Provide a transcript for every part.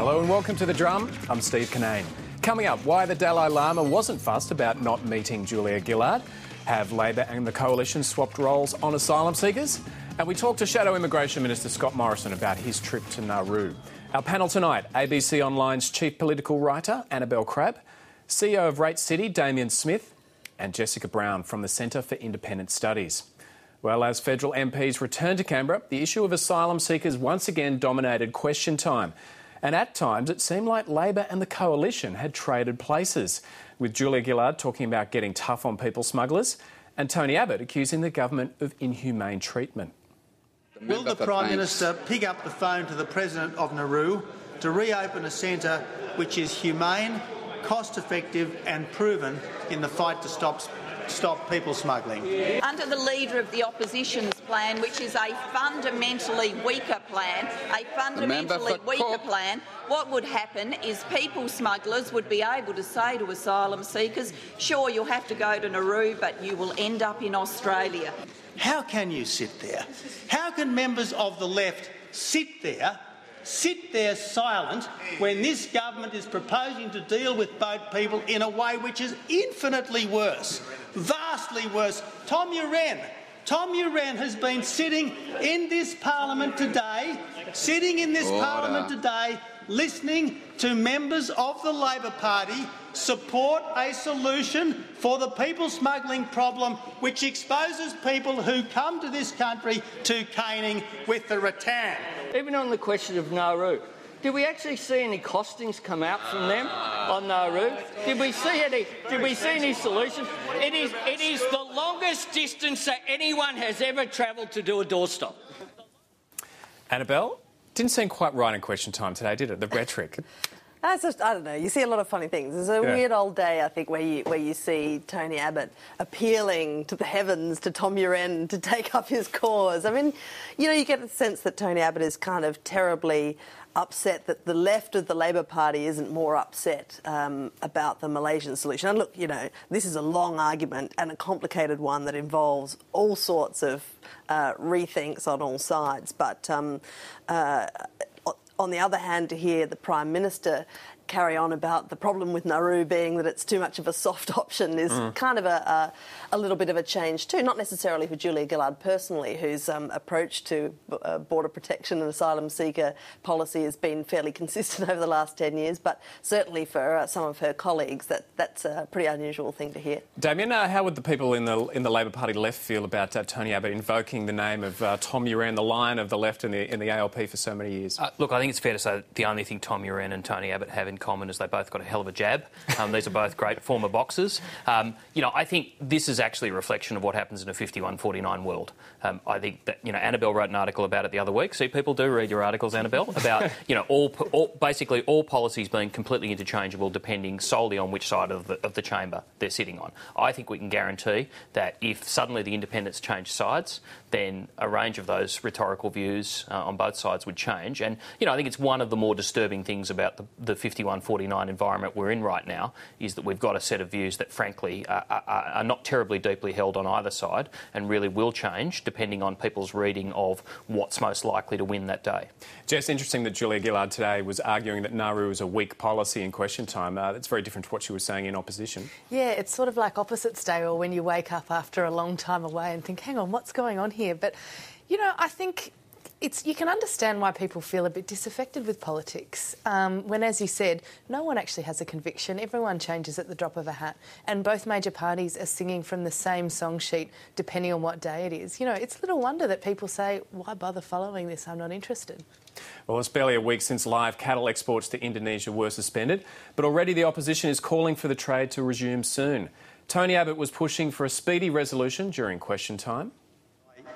Hello and welcome to The Drum. I'm Steve Cannane. Coming up, why the Dalai Lama wasn't fussed about not meeting Julia Gillard. Have Labor and the Coalition swapped roles on asylum seekers? And we talk to Shadow Immigration Minister Scott Morrison about his trip to Nauru. Our panel tonight, ABC Online's chief political writer, Annabel Crabb, CEO of Rate City, Damian Smith, and Jessica Brown from the Centre for Independent Studies. Well, as federal MPs returned to Canberra, the issue of asylum seekers once again dominated question time. And at times, it seemed like Labor and the Coalition had traded places, with Julia Gillard talking about getting tough on people smugglers and Tony Abbott accusing the government of inhumane treatment. Will the Prime Minister pick up the phone to the President of Nauru to reopen a centre which is humane, cost-effective and proven in the fight to stop people smuggling? Under the Leader of the Opposition's plan, which is a fundamentally weaker plan, what would happen is people smugglers would be able to say to asylum seekers, sure, you'll have to go to Nauru, but you will end up in Australia. How can you sit there? How can members of the left sit there silent when this government is proposing to deal with boat people in a way which is infinitely worse, vastly worse? Tom Uren has been sitting in this parliament today, listening to members of the Labor Party support a solution for the people smuggling problem which exposes people who come to this country to caning with the rattan. Even on the question of Nauru, did we actually see any costings come out from them on Nauru? Did we see any solutions? It is the longest distance that anyone has ever travelled to do a doorstop. Annabel, didn't seem quite right in question time today, did it? The rhetoric. That's just, I don't know, you see a lot of funny things. There's a weird old day, I think, where you see Tony Abbott appealing to the heavens to Tom Uren to take up his cause. I mean, you get the sense that Tony Abbott is kind of terribly upset that the left of the Labor Party isn't more upset about the Malaysian solution. And look, this is a long argument and a complicated one that involves all sorts of rethinks on all sides. But on the other hand, to hear the Prime Minister carry on about the problem with Nauru being that it's too much of a soft option is kind of a little bit of a change too. Not necessarily for Julia Gillard personally, whose approach to border protection and asylum seeker policy has been fairly consistent over the last 10 years, but certainly for some of her colleagues, that's a pretty unusual thing to hear. Damian, how would the people in the Labor Party left feel about Tony Abbott invoking the name of Tom Uren, the lion of the left in the ALP for so many years? Look, I think it's fair to say that the only thing Tom Uren and Tony Abbott have in common is they both got a hell of a jab. These are both great former boxers. I think this is actually a reflection of what happens in a 51-49 world. I think that, Annabel wrote an article about it the other week. See, people do read your articles, Annabel, about, basically all policies being completely interchangeable depending solely on which side of the chamber they're sitting on. I think we can guarantee that if suddenly the independents change sides, then a range of those rhetorical views on both sides would change. And, I think it's one of the more disturbing things about the 51-49 environment we're in right now is that we've got a set of views that, frankly, are not terribly deeply held on either side and really will change depending on people's reading of what's most likely to win that day. Jess, interesting that Julia Gillard today was arguing that Nauru is a weak policy in question time. That's very different to what she was saying in opposition. Yeah, it's sort of like opposites day, or when you wake up after a long time away and think, hang on, what's going on here? But, I think you can understand why people feel a bit disaffected with politics when, as you said, no one actually has a conviction. Everyone changes at the drop of a hat, and both major parties are singing from the same song sheet depending on what day it is. It's little wonder that people say, why bother following this? I'm not interested. Well, it's barely a week since live cattle exports to Indonesia were suspended, but already the opposition is calling for the trade to resume soon. Tony Abbott was pushing for a speedy resolution during question time.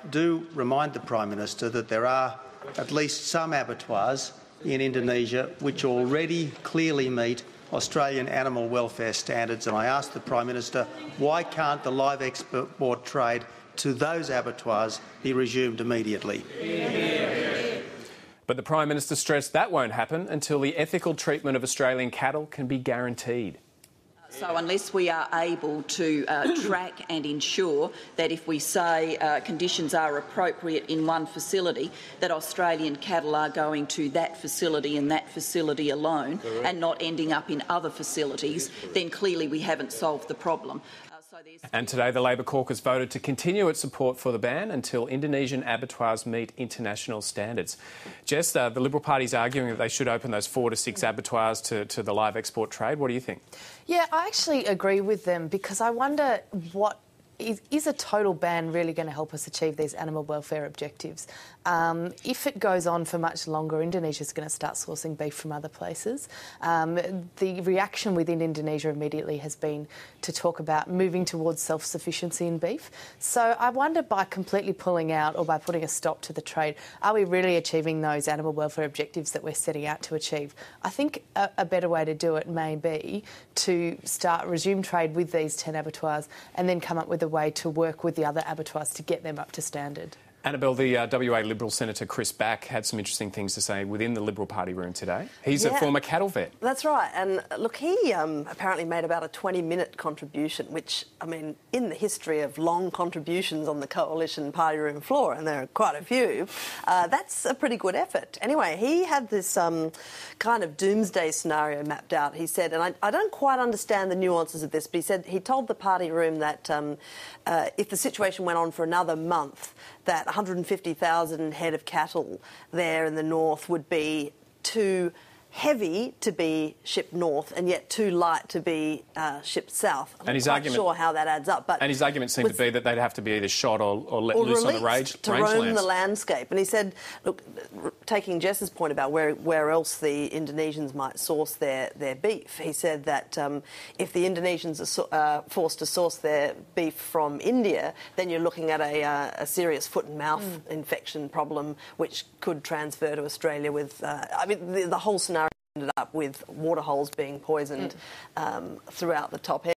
Do remind the Prime Minister that there are at least some abattoirs in Indonesia which already clearly meet Australian animal welfare standards, and I ask the Prime Minister, why can't the live export trade to those abattoirs be resumed immediately? But the Prime Minister stressed that won't happen until the ethical treatment of Australian cattle can be guaranteed. So unless we are able to track and ensure that if we say conditions are appropriate in one facility, that Australian cattle are going to that facility and that facility alone and not ending up in other facilities, then clearly we haven't solved the problem. And today the Labor caucus voted to continue its support for the ban until Indonesian abattoirs meet international standards. Jess, the Liberal Party's arguing that they should open those 4 to 6 abattoirs to the live export trade. What do you think? Yeah, I actually agree with them because I wonder what is a total ban really going to help us achieve these animal welfare objectives? If it goes on for much longer, Indonesia's going to start sourcing beef from other places. The reaction within Indonesia immediately has been to talk about moving towards self-sufficiency in beef. So I wonder, by completely pulling out or by putting a stop to the trade, are we really achieving those animal welfare objectives that we're setting out to achieve? I think a better way to do it may be to resume trade with these 10 abattoirs and then come up with a way to work with the other abattoirs to get them up to standard. Annabel, the WA Liberal Senator Chris Back had some interesting things to say within the Liberal Party room today. He's a former cattle vet. That's right. And look, he apparently made about a 20-minute contribution, which, I mean, in the history of long contributions on the Coalition party room floor, and there are quite a few, that's a pretty good effort. Anyway, he had this kind of doomsday scenario mapped out. He said, and I don't quite understand the nuances of this, but he said he told the party room that if the situation went on for another month, that 150,000 head of cattle there in the north would be too heavy to be shipped north and yet too light to be shipped south. I'm not quite sure how that adds up. And his argument seemed to be that they'd have to be either shot or let loose on the rangelands. To roam the landscape. And he said, look, taking Jess's point about where else the Indonesians might source their beef, he said that if the Indonesians are forced to source their beef from India, then you're looking at a serious foot and mouth infection problem, which could transfer to Australia with, I mean, the whole scenario ended up with waterholes being poisoned throughout the top end.